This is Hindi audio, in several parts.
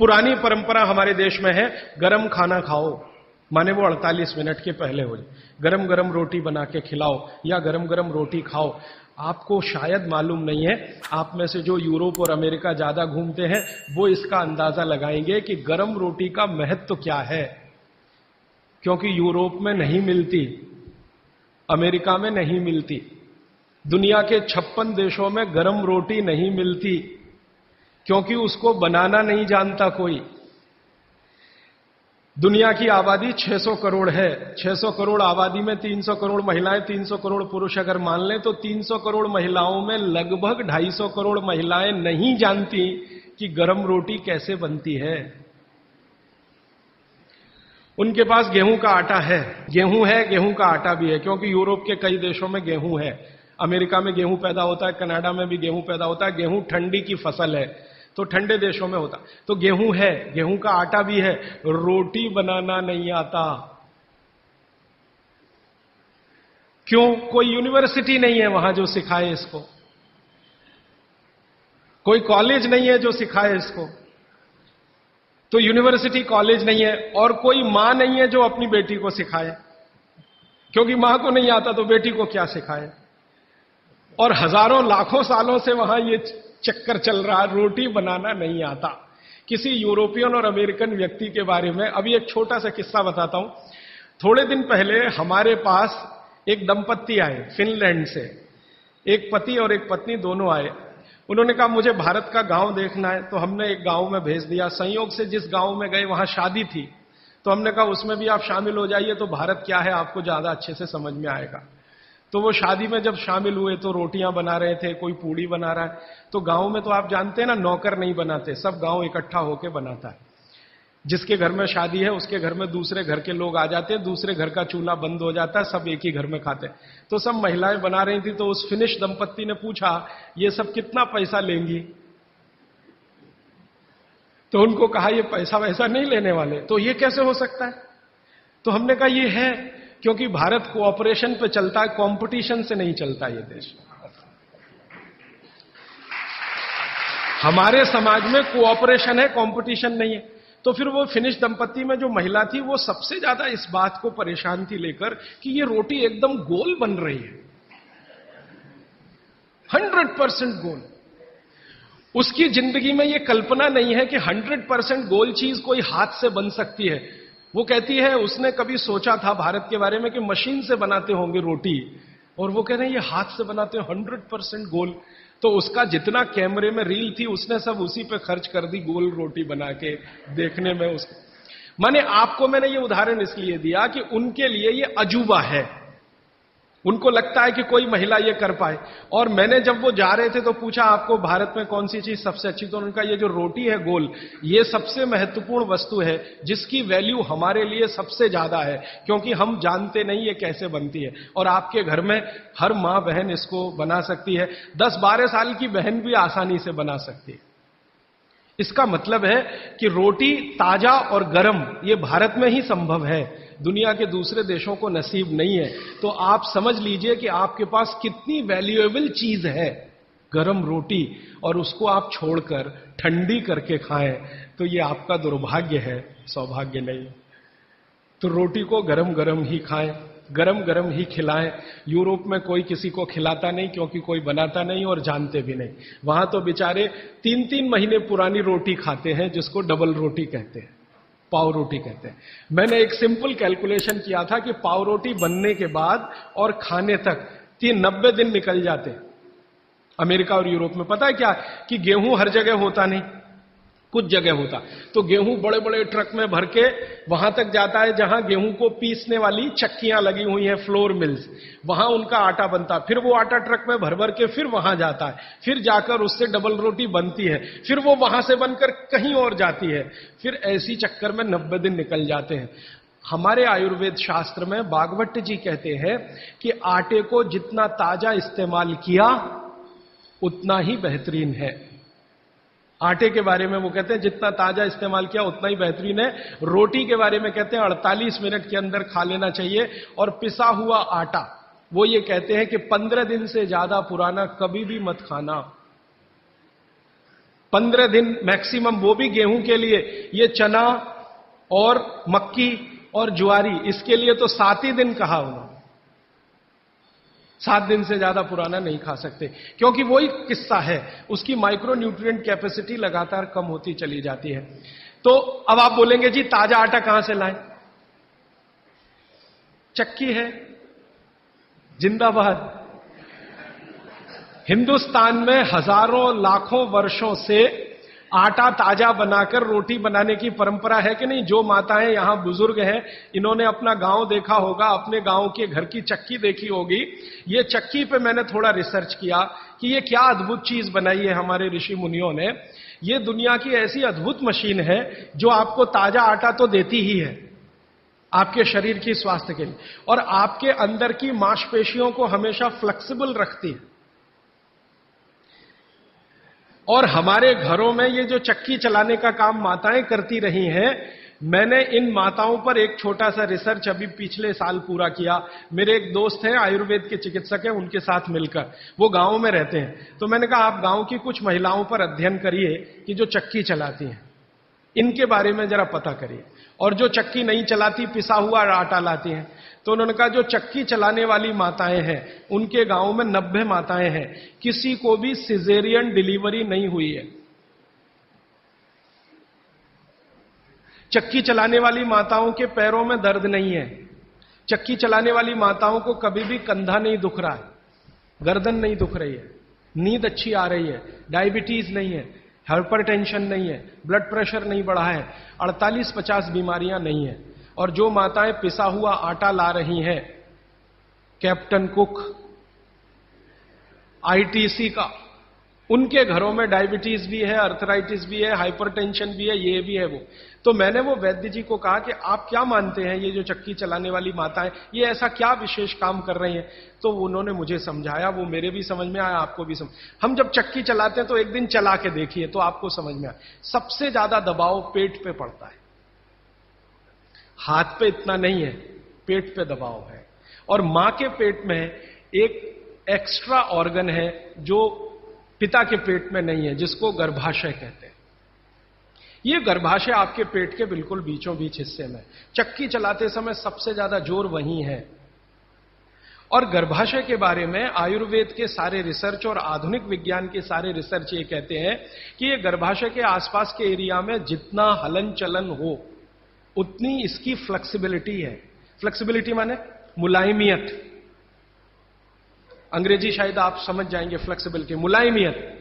पुरानी परंपरा हमारे देश में है, गरम खाना खाओ, माने वो 48 मिनट के पहले हो जाए। गरम गरम रोटी बना के खिलाओ या गरम गरम रोटी खाओ। आपको शायद मालूम नहीं है, आप में से जो यूरोप और अमेरिका ज्यादा घूमते हैं वो इसका अंदाजा लगाएंगे कि गरम रोटी का महत्व क्या है। क्योंकि यूरोप में नहीं मिलती, अमेरिका में नहीं मिलती, दुनिया के 56 देशों में गरम रोटी नहीं मिलती, क्योंकि उसको बनाना नहीं जानता कोई। दुनिया की आबादी 600 करोड़ है। 600 करोड़ आबादी में 300 करोड़ महिलाएं, 300 करोड़ पुरुष अगर मान लें तो 300 करोड़ महिलाओं में लगभग 250 करोड़ महिलाएं नहीं जानती कि गरम रोटी कैसे बनती है। उनके पास गेहूं का आटा है, गेहूं का आटा भी है, क्योंकि यूरोप के कई देशों में गेहूं है। अमेरिका में गेहूं पैदा होता है, कनाडा में भी गेहूं पैदा होता है। गेहूं ठंडी की फसल है तो ठंडे देशों में होता, तो गेहूं है, गेहूं का आटा भी है। रोटी बनाना नहीं आता। क्यों? कोई यूनिवर्सिटी नहीं है वहां जो सिखाए इसको, कोई कॉलेज नहीं है जो सिखाए इसको। तो यूनिवर्सिटी कॉलेज नहीं है, और कोई मां नहीं है जो अपनी बेटी को सिखाए, क्योंकि मां को नहीं आता तो बेटी को क्या सिखाए। और हजारों लाखों सालों से वहां ये चक्कर चल रहा, रोटी बनाना नहीं आता। किसी यूरोपियन और अमेरिकन व्यक्ति के बारे में अभी एक छोटा सा किस्सा बताता हूं। थोड़े दिन पहले हमारे पास एक दंपत्ति आए फिनलैंड से, एक पति और एक पत्नी दोनों आए। उन्होंने कहा मुझे भारत का गांव देखना है, तो हमने एक गांव में भेज दिया। संयोग से जिस गांव में गए वहां शादी थी, तो हमने कहा उसमें भी आप शामिल हो जाइए, तो भारत क्या है आपको ज्यादा अच्छे से समझ में आएगा। तो वो शादी में जब शामिल हुए तो रोटियां बना रहे थे, कोई पूड़ी बना रहा है। तो गांव में तो आप जानते हैं ना, नौकर नहीं बनाते, सब गांव इकट्ठा होकर बनाता है। जिसके घर में शादी है उसके घर में दूसरे घर के लोग आ जाते हैं, दूसरे घर का चूल्हा बंद हो जाता है, सब एक ही घर में खाते हैं। तो सब महिलाएं बना रही थी, तो उस फिनिश दंपत्ति ने पूछा ये सब कितना पैसा लेंगी। तो उनको कहा ये पैसा वैसा नहीं लेने वाले। तो ये कैसे हो सकता है? तो हमने कहा ये है क्योंकि भारत कोऑपरेशन पे चलता है, कंपटीशन से नहीं चलता ये देश। हमारे समाज में कोऑपरेशन है, कंपटीशन नहीं है। तो फिर वो फिनिश दंपत्ति में जो महिला थी वो सबसे ज्यादा इस बात को परेशान थी लेकर कि ये रोटी एकदम गोल बन रही है, 100% गोल। उसकी जिंदगी में ये कल्पना नहीं है कि 100% गोल चीज कोई हाथ से बन सकती है। वो कहती है उसने कभी सोचा था भारत के बारे में कि मशीन से बनाते होंगे रोटी, और वो कह रहे हैं ये हाथ से बनाते हैं 100% गोल। तो उसका जितना कैमरे में रील थी उसने सब उसी पे खर्च कर दी, गोल रोटी बना के देखने में उसको। माने आपको मैंने ये उदाहरण इसलिए दिया कि उनके लिए ये अजूबा है, उनको लगता है कि कोई महिला ये कर पाए। और मैंने जब वो जा रहे थे तो पूछा आपको भारत में कौन सी चीज सबसे अच्छी, तो उनका ये जो रोटी है गोल, ये सबसे महत्वपूर्ण वस्तु है जिसकी वैल्यू हमारे लिए सबसे ज्यादा है, क्योंकि हम जानते नहीं ये कैसे बनती है। और आपके घर में हर मां बहन इसको बना सकती है, 10-12 साल की बहन भी आसानी से बना सकती है। इसका मतलब है कि रोटी ताजा और गर्म ये भारत में ही संभव है, दुनिया के दूसरे देशों को नसीब नहीं है। तो आप समझ लीजिए कि आपके पास कितनी वैल्यूएबल चीज है गरम रोटी, और उसको आप छोड़कर ठंडी करके खाएं तो ये आपका दुर्भाग्य है, सौभाग्य नहीं। तो रोटी को गरम गरम ही खाएं, गरम गरम ही खिलाएं। यूरोप में कोई किसी को खिलाता नहीं, क्योंकि कोई बनाता नहीं और जानते भी नहीं। वहां तो बेचारे 3-3 महीने पुरानी रोटी खाते हैं, जिसको डबल रोटी कहते हैं, पाव रोटी कहते हैं। मैंने एक सिंपल कैलकुलेशन किया था कि पाव रोटी बनने के बाद और खाने तक 90 दिन निकल जाते हैं अमेरिका और यूरोप में। पता है क्या कि गेहूं हर जगह होता नहीं, कुछ जगह होता। तो गेहूं बड़े बड़े ट्रक में भर के वहां तक जाता है जहां गेहूं को पीसने वाली चक्कियां लगी हुई हैं, फ्लोर मिल्स, वहां उनका आटा बनता। फिर वो आटा ट्रक में भर भर के फिर वहां जाता है, फिर जाकर उससे डबल रोटी बनती है, फिर वो वहां से बनकर कहीं और जाती है। फिर ऐसी चक्कर में 90 दिन निकल जाते हैं। हमारे आयुर्वेद शास्त्र में भागवत जी कहते हैं कि आटे को जितना ताजा इस्तेमाल किया उतना ही बेहतरीन है। आटे के बारे में वो कहते हैं जितना ताजा इस्तेमाल किया उतना ही बेहतरीन है। रोटी के बारे में कहते हैं 48 मिनट के अंदर खा लेना चाहिए। और पिसा हुआ आटा वो ये कहते हैं कि 15 दिन से ज्यादा पुराना कभी भी मत खाना। 15 दिन मैक्सिमम, वो भी गेहूं के लिए। ये चना और मक्की और ज्वारी, इसके लिए तो 7 ही दिन कहा उन्होंने। 7 दिन से ज्यादा पुराना नहीं खा सकते, क्योंकि वही किस्सा है, उसकी माइक्रो न्यूट्रिएंट कैपेसिटी लगातार कम होती चली जाती है। तो अब आप बोलेंगे जी ताजा आटा कहां से लाएं? चक्की है, जिंदाबाद। हिंदुस्तान में हजारों लाखों वर्षों से आटा ताजा बनाकर रोटी बनाने की परंपरा है कि नहीं? जो माताएं यहां बुजुर्ग हैं, इन्होंने अपना गांव देखा होगा, अपने गांव के घर की चक्की देखी होगी। ये चक्की पे मैंने थोड़ा रिसर्च किया कि ये क्या अद्भुत चीज बनाई है हमारे ऋषि मुनियों ने। ये दुनिया की ऐसी अद्भुत मशीन है जो आपको ताजा आटा तो देती ही है आपके शरीर की स्वास्थ्य के लिए, और आपके अंदर की मांसपेशियों को हमेशा फ्लेक्सिबल रखती है। और हमारे घरों में ये जो चक्की चलाने का काम माताएं करती रही हैं, मैंने इन माताओं पर एक छोटा सा रिसर्च अभी पिछले साल पूरा किया। मेरे एक दोस्त हैं, आयुर्वेद के चिकित्सक हैं, उनके साथ मिलकर, वो गांव में रहते हैं। तो मैंने कहा आप गांव की कुछ महिलाओं पर अध्ययन करिए कि जो चक्की चलाती हैं, इनके बारे में जरा पता करिए। और जो चक्की नहीं चलाती, पिसा हुआ आटा लाती हैं। तो उन्होंने कहा जो चक्की चलाने वाली माताएं हैं, उनके गांव में 90 माताएं हैं, किसी को भी सिजेरियन डिलीवरी नहीं हुई है। चक्की चलाने वाली माताओं के पैरों में दर्द नहीं है। चक्की चलाने वाली माताओं को कभी भी कंधा नहीं दुख रहा है, गर्दन नहीं दुख रही है, नींद अच्छी आ रही है, डायबिटीज नहीं है, हाइपरटेंशन नहीं है, ब्लड प्रेशर नहीं बढ़ा है, 48-50 बीमारियां नहीं है। और जो माताएं पिसा हुआ आटा ला रही हैं, कैप्टन कुक, आईटीसी का, उनके घरों में डायबिटीज भी है, अर्थराइटिस भी है, हाइपरटेंशन भी है, ये भी है वो। तो मैंने वो वैद्य जी को कहा कि आप क्या मानते हैं ये जो चक्की चलाने वाली माताएं, ये ऐसा क्या विशेष काम कर रही हैं? तो उन्होंने मुझे समझाया, वो मेरे भी समझ में आया, आपको भी समझ। हम जब चक्की चलाते हैं तो एक दिन चला के देखिए तो आपको समझ में आए। सबसे ज्यादा दबाव पेट पे पड़ता है, हाथ पे इतना नहीं है, पेट पे दबाव है। और मां के पेट में एक एक्स्ट्रा ऑर्गन है जो पिता के पेट में नहीं है, जिसको गर्भाशय कहते हैं। ये गर्भाशय आपके पेट के बिल्कुल बीचों बीच हिस्से में। चक्की चलाते समय सबसे ज्यादा जोर वहीं है। और गर्भाशय के बारे में आयुर्वेद के सारे रिसर्च और आधुनिक विज्ञान के सारे रिसर्च ये कहते हैं कि ये गर्भाशय के आसपास के एरिया में जितना हलन चलन हो, उतनी इसकी फ्लेक्सिबिलिटी है। फ्लेक्सिबिलिटी माने मुलायमियत, अंग्रेजी शायद आप समझ जाएंगे। फ्लेक्सिबिलिटी, मुलायमियत,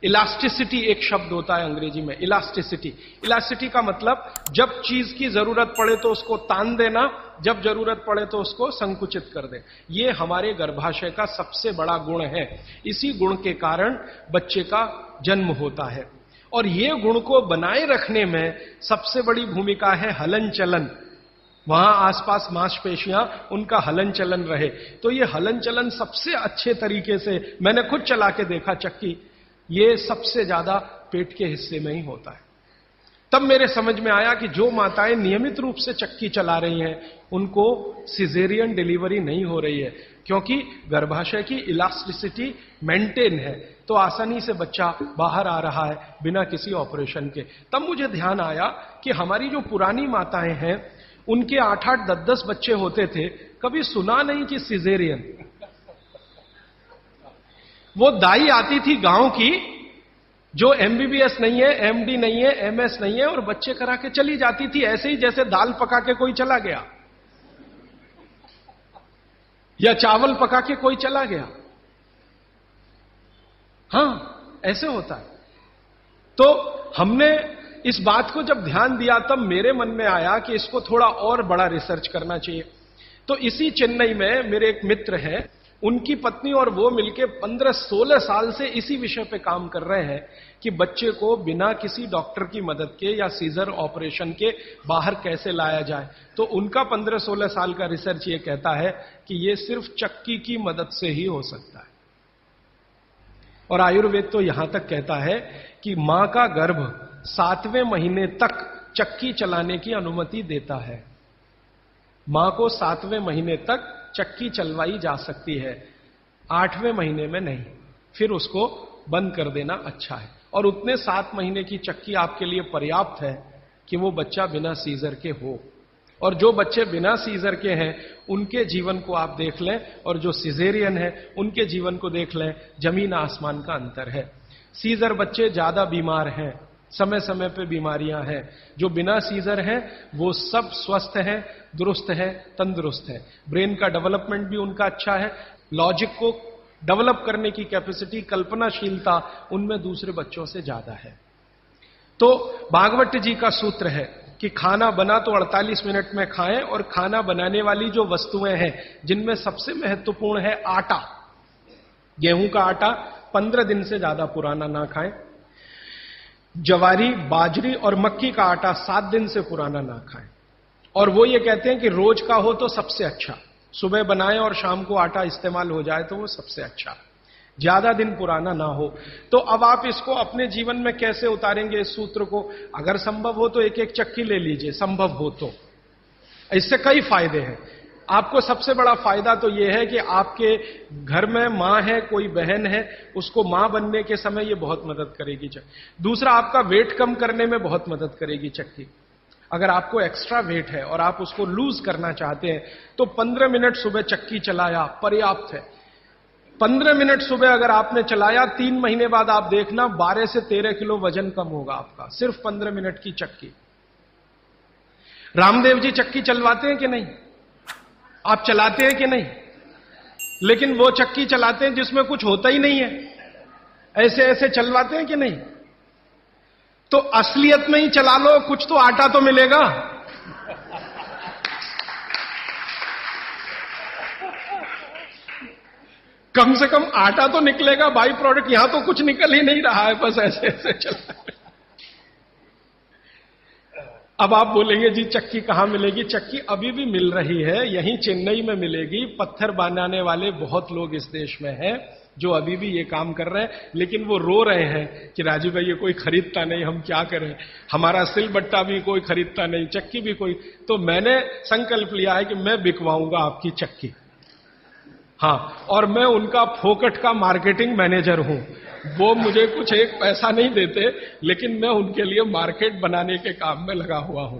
इलास्टिसिटी एक शब्द होता है अंग्रेजी में, इलास्टिसिटी। इलास्टिसिटी का मतलब जब चीज की जरूरत पड़े तो उसको तान देना, जब जरूरत पड़े तो उसको संकुचित कर दे। ये हमारे गर्भाशय का सबसे बड़ा गुण है। इसी गुण के कारण बच्चे का जन्म होता है। और ये गुण को बनाए रखने में सबसे बड़ी भूमिका है हलन चलन। वहां आसपास मांसपेशियां, उनका हलन चलन रहे। तो ये हलन चलन सबसे अच्छे तरीके से, मैंने खुद चला के देखा चक्की, ये सबसे ज्यादा पेट के हिस्से में ही होता है। तब मेरे समझ में आया कि जो माताएं नियमित रूप से चक्की चला रही हैं, उनको सिजेरियन डिलीवरी नहीं हो रही है, क्योंकि गर्भाशय की इलास्टिसिटी मेंटेन है, तो आसानी से बच्चा बाहर आ रहा है बिना किसी ऑपरेशन के। तब मुझे ध्यान आया कि हमारी जो पुरानी माताएं हैं, उनके 8-8, 10-10 बच्चे होते थे, कभी सुना नहीं कि सिजेरियन। वो दाई आती थी गांव की, जो एमबीबीएस नहीं है, एमडी नहीं है, एमएस नहीं है, और बच्चे करा के चली जाती थी, ऐसे ही जैसे दाल पका के कोई चला गया या चावल पका के कोई चला गया। हां, ऐसे होता है। तो हमने इस बात को जब ध्यान दिया, तब मेरे मन में आया कि इसको थोड़ा और बड़ा रिसर्च करना चाहिए। तो इसी चेन्नई में मेरे एक मित्र हैं, उनकी पत्नी और वो मिलके 15-16 साल से इसी विषय पे काम कर रहे हैं कि बच्चे को बिना किसी डॉक्टर की मदद के या सीजर ऑपरेशन के बाहर कैसे लाया जाए। तो उनका 15-16 साल का रिसर्च ये कहता है कि ये सिर्फ चक्की की मदद से ही हो सकता है। और आयुर्वेद तो यहां तक कहता है कि मां का गर्भ 7वें महीने तक चक्की चलाने की अनुमति देता है। मां को 7वें महीने तक चक्की चलवाई जा सकती है, 8वें महीने में नहीं, फिर उसको बंद कर देना अच्छा है। और उतने 7 महीने की चक्की आपके लिए पर्याप्त है कि वो बच्चा बिना सीजर के हो। और जो बच्चे बिना सीजर के हैं उनके जीवन को आप देख लें, और जो सिजेरियन है उनके जीवन को देख लें, जमीन आसमान का अंतर है। सीजर बच्चे ज्यादा बीमार हैं, समय समय पे बीमारियां हैं। जो बिना सीजर हैं वो सब स्वस्थ हैं, दुरुस्त हैं, तंदुरुस्त हैं। ब्रेन का डेवलपमेंट भी उनका अच्छा है, लॉजिक को डेवलप करने की कैपेसिटी, कल्पनाशीलता उनमें दूसरे बच्चों से ज्यादा है। तो भागवत जी का सूत्र है कि खाना बना तो 48 मिनट में खाएं, और खाना बनाने वाली जो वस्तुएं हैं जिनमें सबसे महत्वपूर्ण है आटा, गेहूं का आटा 15 दिन से ज्यादा पुराना ना खाएं। जवारी, बाजरी और मक्की का आटा 7 दिन से पुराना ना खाएं। और वो ये कहते हैं कि रोज का हो तो सबसे अच्छा, सुबह बनाएं और शाम को आटा इस्तेमाल हो जाए तो वो सबसे अच्छा, ज्यादा दिन पुराना ना हो। तो अब आप इसको अपने जीवन में कैसे उतारेंगे इस सूत्र को? अगर संभव हो तो एक एक चक्की ले लीजिए, संभव हो तो। इससे कई फायदे हैं। आपको सबसे बड़ा फायदा तो यह है कि आपके घर में मां है, कोई बहन है, उसको मां बनने के समय ये बहुत मदद करेगी चक्की। दूसरा, आपका वेट कम करने में बहुत मदद करेगी चक्की। अगर आपको एक्स्ट्रा वेट है और आप उसको लूज करना चाहते हैं तो 15 मिनट सुबह चक्की चलाया पर्याप्त है। 15 मिनट सुबह अगर आपने चलाया, 3 महीने बाद आप देखना 12 से 13 किलो वजन कम होगा आपका, सिर्फ 15 मिनट की चक्की। रामदेव जी चक्की चलवाते हैं कि नहीं? आप चलाते हैं कि नहीं? लेकिन वो चक्की चलाते हैं जिसमें कुछ होता ही नहीं है, ऐसे ऐसे चलवाते हैं कि नहीं? तो असलियत में ही चला लो, कुछ तो आटा तो मिलेगा। कम से कम आटा तो निकलेगा, बाई प्रोडक्ट। यहां तो कुछ निकल ही नहीं रहा है, बस ऐसे ऐसे चला। अब आप बोलेंगे जी चक्की कहां मिलेगी? चक्की अभी भी मिल रही है, यहीं चेन्नई में मिलेगी। पत्थर बनाने वाले बहुत लोग इस देश में हैं जो अभी भी ये काम कर रहे हैं, लेकिन वो रो रहे हैं कि राजू भाई ये कोई खरीदता नहीं, हम क्या करें, हमारा सिलबट्टा भी कोई खरीदता नहीं, चक्की भी कोई। तो मैंने संकल्प लिया है कि मैं बिकवाऊंगा आपकी चक्की। हां, और मैं उनका फोकट का मार्केटिंग मैनेजर हूं। वो मुझे कुछ एक पैसा नहीं देते, लेकिन मैं उनके लिए मार्केट बनाने के काम में लगा हुआ हूं।